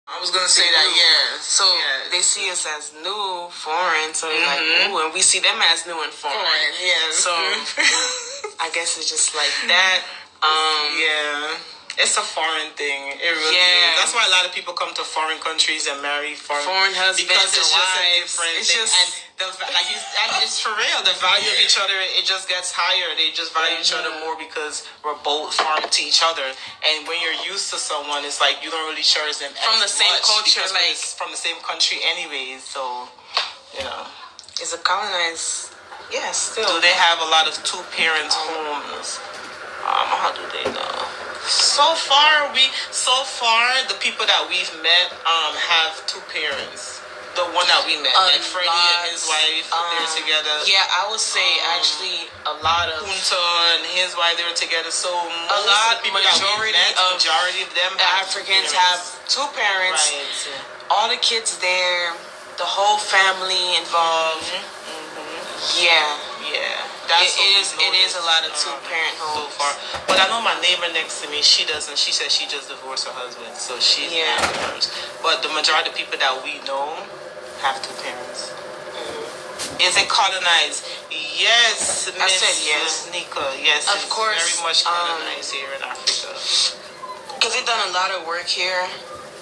I was gonna say that, yeah. So they see us as new, foreign, so they're like, ooh, and we see them as new and foreign. Yeah. So I guess it's just like that. Yeah. It's a foreign thing. It really is. That's why a lot of people come to foreign countries and marry foreign husbands, because it's just a wives. different It's thing. just And it's for real. The value of each other, it just gets higher. They just value each other more because we're both foreign to each other. And when you're used to someone, it's like you don't really cherish them from the same culture, like from the same country, anyways. So, you know, it's a colonized. Yeah, still. Do they have a lot of two-parent homes? How do they know? So far, the people that we've met have two parents. The one that we met, like Freddie and his wife, they're together. Yeah, I would say actually a lot of Punta and his wife, they were together. So majority of them Africans have two parents. Right. All the kids there, the whole family involved. Yeah. It is a lot of two-parent homes. So far. But I know my neighbor next to me, she doesn't. She says she just divorced her husband, so she's married parents. But the majority of people that we know have two parents. Is it colonized? Yes, I said yes. Nika, yes. Of course. Very much colonized here in Africa. Because they've done a lot of work here,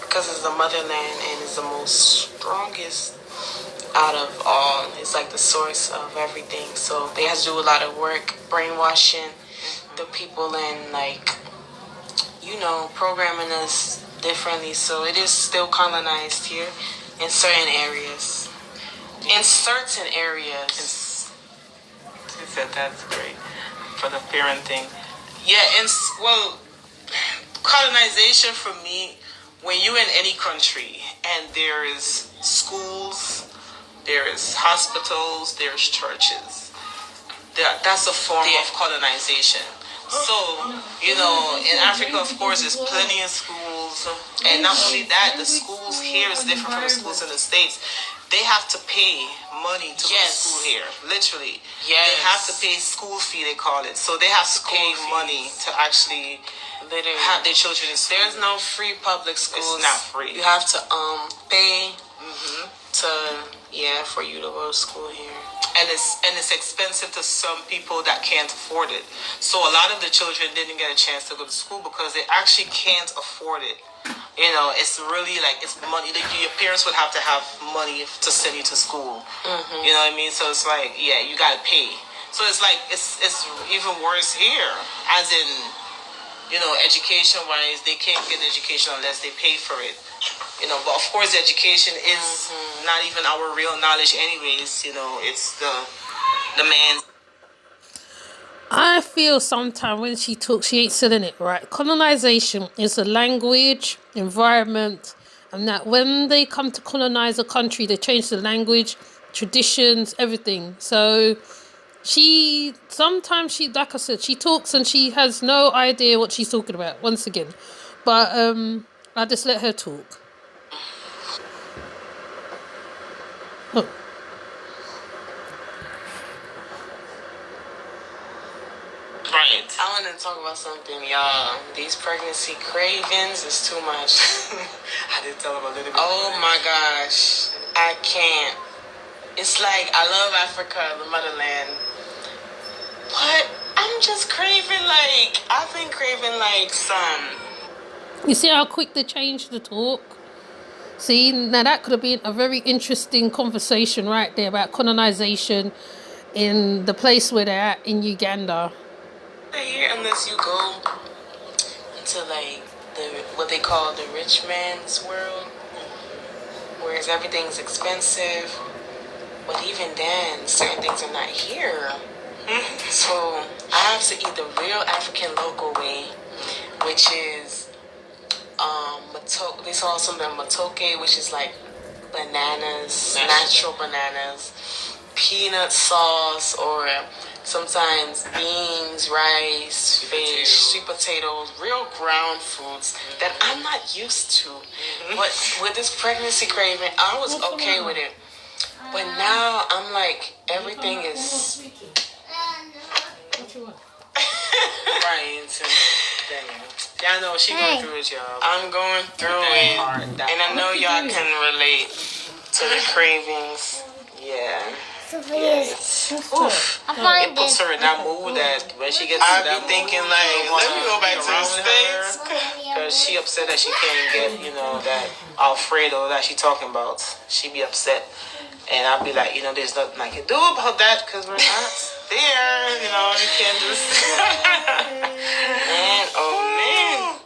because it's the motherland and it's the most strongest out of all. It's like the source of everything. So they have to do a lot of work brainwashing the people and like, you know, programming us differently. So it is still colonized here in certain areas. In certain areas. She said that's great for the parenting. Yeah, and well, colonization for me, when you're in any country and there is schools, there is hospitals, there's churches. That's a form of colonization. So, you know, in Africa, of course, there's plenty of schools. And not only that, the schools here is different from the schools in the States. They have to pay money to go to school here, literally. Yes. They have to pay school fee, they call it. So they have to pay money to actually have their children in school. There's no free public schools. It's not free. You have to pay for you to go to school here. And it's expensive to some people that can't afford it. So a lot of the children didn't get a chance to go to school because they actually can't afford it. You know, it's really like it's money. Like your parents would have to have money to send you to school. You know what I mean? So it's like, yeah, you gotta pay. So it's like it's even worse here, as in, you know, education wise, they can't get an education unless they pay for it. You know, but of course, education is not even our real knowledge, anyways. You know, it's the man's. I feel sometimes when she talks, she ain't selling it right. Colonization is a language, environment, and that when they come to colonize a country, they change the language, traditions, everything. So sometimes like I said, she talks and she has no idea what she's talking about, once again. But I just let her talk. Oh. Right. I want to talk about something, y'all. These pregnancy cravings is too much. I did tell him a little bit. Oh my gosh. I can't. It's like, I love Africa, the motherland. But I'm just craving I've been craving some. You see how quick they changed the talk? See, now that could have been a very interesting conversation right there about colonization in the place where they're at in Uganda. Here, unless you go into what they call the rich man's world, whereas everything's expensive. But even then, certain things are not here. So I have to eat the real African local way, which is they call something matoke, which is like bananas, natural bananas, peanut sauce, or sometimes beans, rice, fish, sweet potatoes, real ground foods that I'm not used to. But with this pregnancy craving, I was okay with it. But now I'm like, everything is right. Yeah, I know she going through it, y'all. I'm going through it, and I I can relate to the cravings. Yeah. Oof. It puts her in that mood that when she gets I to that be thinking mood, like, let me go back to the States. because she upset that she can't get, that Alfredo that she talking about. She be upset. And I'll be like, there's nothing I can do about that because we're not there. You can't just. Man, oh man.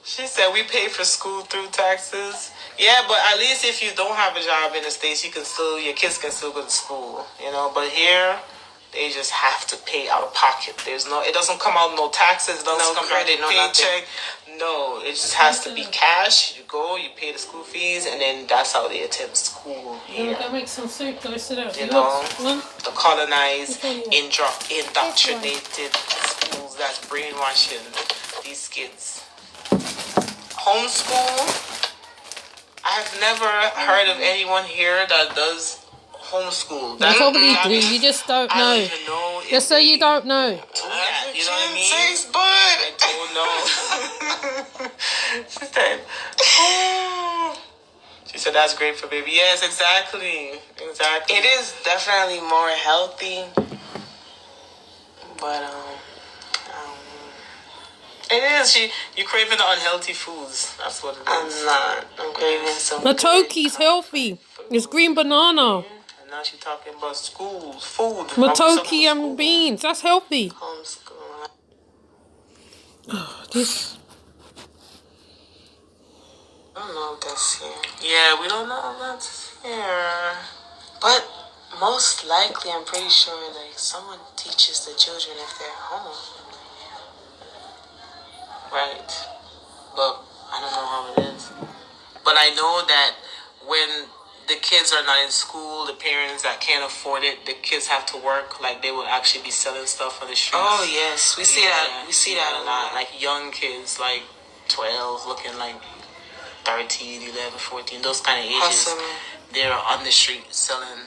She said we pay for school through taxes. Yeah, but at least if you don't have a job in the States, your kids can still go to school. But here, they just have to pay out of pocket. It doesn't come out no taxes, it doesn't come out credit, no paycheck. No, it just has to be cash. You go, you pay the school fees, and then that's how they attend school here. Go make some soup. Go sit down. The colonized, indoctrinated schools that's brainwashing these kids. Homeschool. I've never heard of anyone here that does homeschool. You probably do. You just don't know. I don't even know. Just so you don't know. You know what I mean? Taste bud. I don't know. She said that's great for baby. Yes, exactly. It is definitely more healthy, but it is. You craving the unhealthy foods. That's what it is. I'm not. I'm craving some. Matoki's healthy. It's green banana. And now she's talking about schools, food. Matoki and beans. That's healthy. Homeschool. This. I don't know if that's here. Yeah, we don't know if that's here. But most likely, I'm pretty sure, like, someone teaches the children if they're home. Right. But I don't know how it is. But I know that when the kids are not in school, the parents that can't afford it, the kids have to work. Like, they will actually be selling stuff on the streets. Oh yes, we see that. We see that a lot. Like young kids, like 12, looking like 13, 11, 14, those kind of ages. Hustling. They're on the street selling